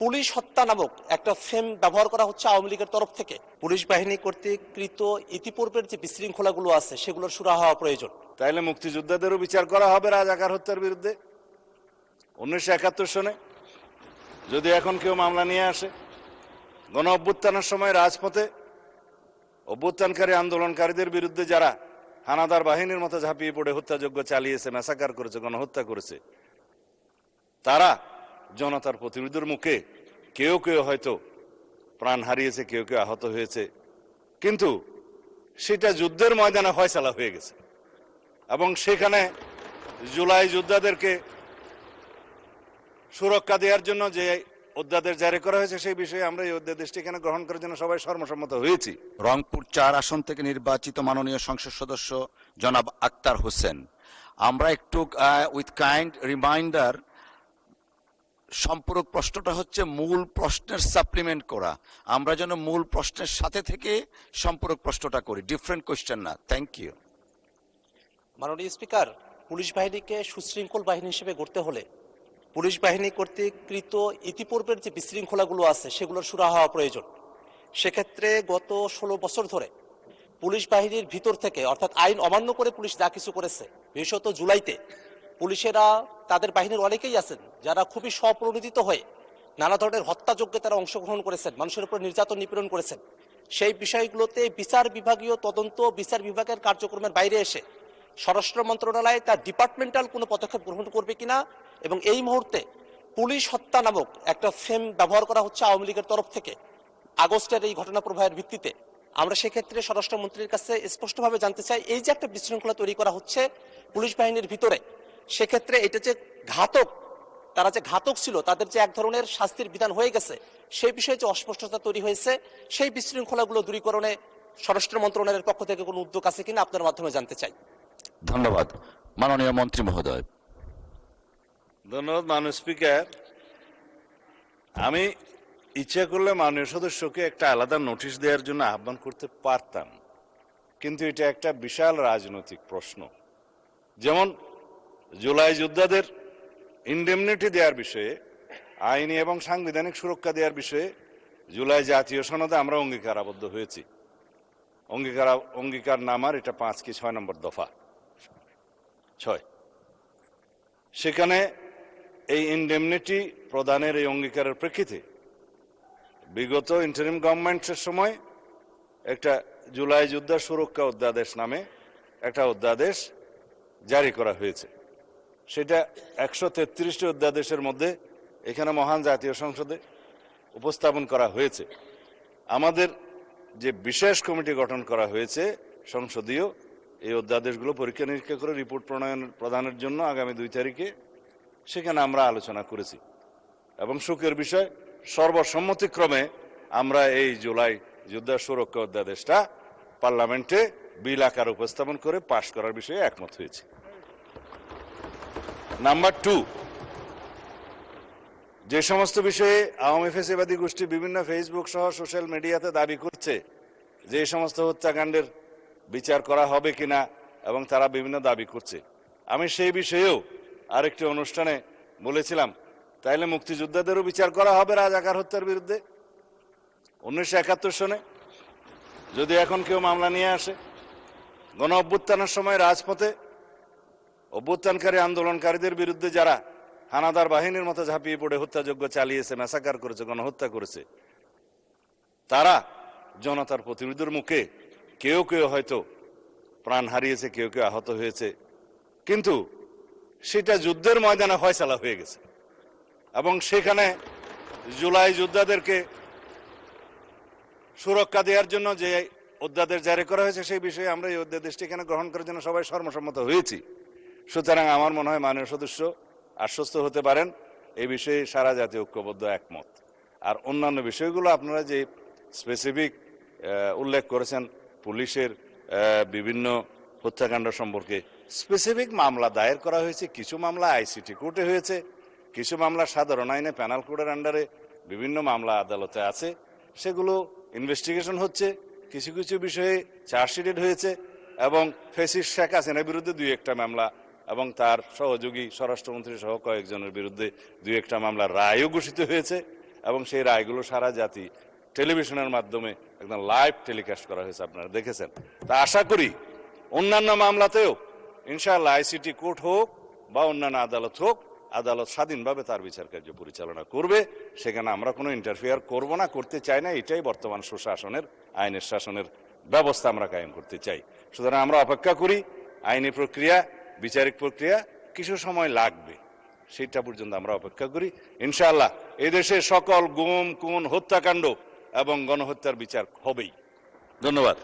Police হত্যা নামক একটা ফ্রেম ব্যবহার করা হচ্ছে আওয়ামী লীগের তরফ থেকে। পুলিশ বাহিনী কর্তৃক কৃত ইতিপূর্বের যে বিশৃঙ্খলাগুলো আছে সেগুলোর সুরাহা হওয়া প্রয়োজন। তাইলে মুক্তিযোদ্ধাদেরও বিচার করা হবে রাজাকার হত্যার বিরুদ্ধে 1971 সনে। যদি এখন কেউ মামলা নিয়ে আসে, গণ অভ্যুত্থানের সময় রাজপথে অভ্যুত্থানকারী আন্দোলনকারীদের বিরুদ্ধে যারা হানাদার বাহিনীর মতো ঝাঁপিয়ে পড়ে হত্যাযজ্ঞ চালিয়েছে, ম্যাসাকার করেছে, গণহত্যা করেছে, তারা জনতার প্রতিনিধির মুখে কেউ কেউ হয়তো প্রাণ হারিয়েছে, কেউ কেউ আহত হয়েছে, কিন্তু সেটা যুদ্ধের ময়দানে ফয়সালা হয়ে গেছে। এবং সেখানে জুলাই যোদ্ধাদেরকে সুরক্ষা দেওয়ার জন্য যে অধ্যাদেশ জারি করা হয়েছে সেই বিষয়ে আমরা এই অধ্যাদেশটি এখানে গ্রহণ করার জন্য সবাই সর্বসম্মত হয়েছি। রংপুর 4 আসন থেকে নির্বাচিত মাননীয় সংসদ সদস্য জনাব আক্তার হোসেন, আমরা একটু উইথ কাইন্ড রিমাইন্ডার, সম্পূরক প্রশ্নটা হচ্ছে মূল প্রশ্নের সাপ্লিমেন্ট করা, আমরা যেন মূল প্রশ্নের সাথে থেকে সম্পূরক প্রশ্নটা করি, ডিফারেন্ট কোয়েশ্চেন না। Thank you. মাননীয় স্পিকার, পুলিশ বাহিনীকে সুশৃঙ্খল বাহিনী হিসেবে গড়তে হলে পুলিশ বাহিনী কর্তৃক কৃত ইতিপূর্বের যে বিশৃঙ্খলাগুলো আছে সেগুলোর সুরাহা হওয়া প্রয়োজন। সেক্ষেত্রে গত 16 বছর ধরে পুলিশ বাহিনীর ভিতর থেকে, অর্থাৎ আইন অমান্য করে পুলিশ যা কিছু করেছে, বিশেষত জুলাইতে পুলিশেরা, তাদের বাহিনীর অনেকেই আছেন যারা খুবই স্বপ্রণোদিত হয়ে নানা ধরনের হত্যাযজ্ঞে তারা অংশগ্রহণ করেছেন, মানুষের উপর নির্যাতন নিপীড়ন করেছেন। সেই বিষয়গুলোতে বিচার বিভাগীয় তদন্ত, বিচার বিভাগের কার্যক্রমের বাইরে এসে স্বরাষ্ট্র মন্ত্রণালয় তার ডিপার্টমেন্টাল কোনো পদক্ষেপ গ্রহণ করবে কিনা, এবং এই মুহূর্তে পুলিশ হত্যা নামক একটা ফ্রেম ব্যবহার করা হচ্ছে আওয়ামী লীগের তরফ থেকে আগস্টের এই ঘটনা প্রবাহের ভিত্তিতে। আমরা সেক্ষেত্রে স্বরাষ্ট্রমন্ত্রীর কাছে স্পষ্টভাবে জানতে চাই, এই যে একটা বিশৃঙ্খলা তৈরি করা হচ্ছে পুলিশ বাহিনীর ভিতরে, সেক্ষেত্রে এটা যে ঘাতক, তারা যে ঘাতক ছিল, তাদের যে এক ধরনের শাস্তির বিধান হয়ে গেছে, সেই বিষয়ে যে অস্পষ্টতা তৈরি হয়েছে, সেই বিশৃঙ্খলাগুলো দূরীকরণে স্বরাষ্ট্র মন্ত্রণালয়ের পক্ষ থেকে কোনো উদ্যোগ আছে কিনা আপনার মাধ্যমে জানতে চাই। ধন্যবাদ। মাননীয় মন্ত্রী মহোদয়। ধন্যবাদ মাননীয় স্পিকার। আমি ইচ্ছা করলে মাননীয় সদস্যকে একটা আলাদা নোটিশ দেওয়ার জন্য আহ্বান করতে পারতাম, কিন্তু এটা একটা বিশাল রাজনৈতিক প্রশ্ন। যেমন জুলাই যোদ্ধাদের ইনডেমনিটি দেওয়ার বিষয়ে, আইনি এবং সাংবিধানিক সুরক্ষা দেওয়ার বিষয়ে জুলাই জাতীয় সনদে আমরা অঙ্গীকার আবদ্ধ হয়েছি। অঙ্গীকার নামার এটা 5 কি 6 নম্বর দফা 6। সেখানে এই ইনডেমনিটি প্রদানের এই অঙ্গীকারের প্রেক্ষিতে বিগত ইন্টারিম গভর্নমেন্টের সময় একটা জুলাই যোদ্ধা সুরক্ষা অধ্যাদেশ নামে একটা অধ্যাদেশ জারি করা হয়েছে। সেটা 133টি অধ্যাদেশের মধ্যে এখানে মহান জাতীয় সংসদে উপস্থাপন করা হয়েছে। আমাদের যে বিশেষ কমিটি গঠন করা হয়েছে সংসদীয়, এই অধ্যাদেশগুলো পরীক্ষা নিরীক্ষা করে রিপোর্ট প্রদানের জন্য আগামী 2 তারিখে সেখানে আমরা আলোচনা করেছি, এবং সুখের বিষয় সর্বসম্মতিক্রমে আমরা এই জুলাই যোদ্ধা সুরক্ষা অধ্যাদেশটা পার্লামেন্টে বিল আকার উপস্থাপন করে পাশ করার বিষয়ে একমত হয়েছে। নাম্বার 2, যে সমস্ত বিষয়ে আওয়ামী ফ্যাসিবাদী গোষ্ঠী বিভিন্ন ফেসবুক সহ সোশ্যাল মিডিয়াতে দাবি করছে যে এই সমস্ত হত্যাকাণ্ডের বিচার করা হবে কিনা, এবং তারা বিভিন্ন দাবি করছে, আমি সেই বিষয়েও আরেকটি অনুষ্ঠানে বলেছিলাম, তাইলে মুক্তিযোদ্ধাদেরও বিচার করা হবে রাজাকার হত্যার বিরুদ্ধে 1971 সনে। যদি এখন কেউ মামলা নিয়ে আসে, গণ অভ্যুত্থানের সময় রাজপথে অভ্যুত্থানকারী আন্দোলনকারীদের বিরুদ্ধে যারা হানাদার বাহিনীর মতো ঝাঁপিয়ে পড়ে হত্যাযজ্ঞ চালিয়েছে, ম্যাসাকার করেছে, গণহত্যা করেছে, তারা জনতার প্রতিনিধির মুখে কেউ কেউ হয়তো প্রাণ হারিয়েছে, কেউ কেউ আহত হয়েছে, কিন্তু সেটা যুদ্ধের ময়দানে ফয়সালা হয়ে গেছে। এবং সেখানে জুলাই যোদ্ধাদেরকে সুরক্ষা দেওয়ার জন্য যে অধ্যাদেশ জারি করা হয়েছে সেই বিষয়ে আমরা এই অধ্যাদেশটি এখানে গ্রহণ করার জন্য সবাই সর্বসম্মত হয়েছি। সুতরাং আমার মনে হয় মাননীয় সদস্য আশ্বস্ত হতে পারেন, এই বিষয়ে সারা জাতীয় ঐক্যবদ্ধ একমত। আর অন্যান্য বিষয়গুলো আপনারা যে স্পেসিফিক উল্লেখ করেছেন, পুলিশের বিভিন্ন হত্যাকাণ্ড সম্পর্কে স্পেসিফিক মামলা দায়ের করা হয়েছে, কিছু মামলা আইসিটি কোর্টে হয়েছে, কিছু মামলা সাধারণ আইনে প্যানাল কোডের আন্ডারে বিভিন্ন মামলা আদালতে আছে, সেগুলো ইনভেস্টিগেশন হচ্ছে, কিছু কিছু বিষয়ে চার্জশিটেড হয়েছে, এবং ফ্যাসিস্ট শেখ হাসিনার বিরুদ্ধে 2-1টা মামলা এবং তার সহযোগী স্বরাষ্ট্রমন্ত্রী সহ কয়েকজনের বিরুদ্ধে 2-1টা মামলা রায়ও ঘোষিত হয়েছে। এবং সেই রায়গুলো সারা জাতি টেলিভিশনের মাধ্যমে একদম লাইভ টেলিকাস্ট করা হয়েছে, আপনারা দেখেছেন। তা আশা করি অন্যান্য মামলাতেও ইনশাআল্লাহ আইসিটি কোর্ট হোক বা অন্যান্য আদালত হোক, আদালত স্বাধীনভাবে তার বিচার কার্য পরিচালনা করবে। সেখানে আমরা কোনো ইন্টারফেয়ার করব না, করতে চাই না। এটাই বর্তমান সুশাসনের, আইনের শাসনের ব্যবস্থা আমরা কায়েম করতে চাই। সুতরাং আমরা অপেক্ষা করি। আইনি প্রক্রিয়া, বিচারিক প্রক্রিয়া কিছু সময় লাগবে, সেটা পর্যন্ত আমরা অপেক্ষা করি। ইনশাআল্লাহ এদেশে সকল গুম, খুন, হত্যাকাণ্ড এবং গণহত্যার বিচার হবেই। ধন্যবাদ।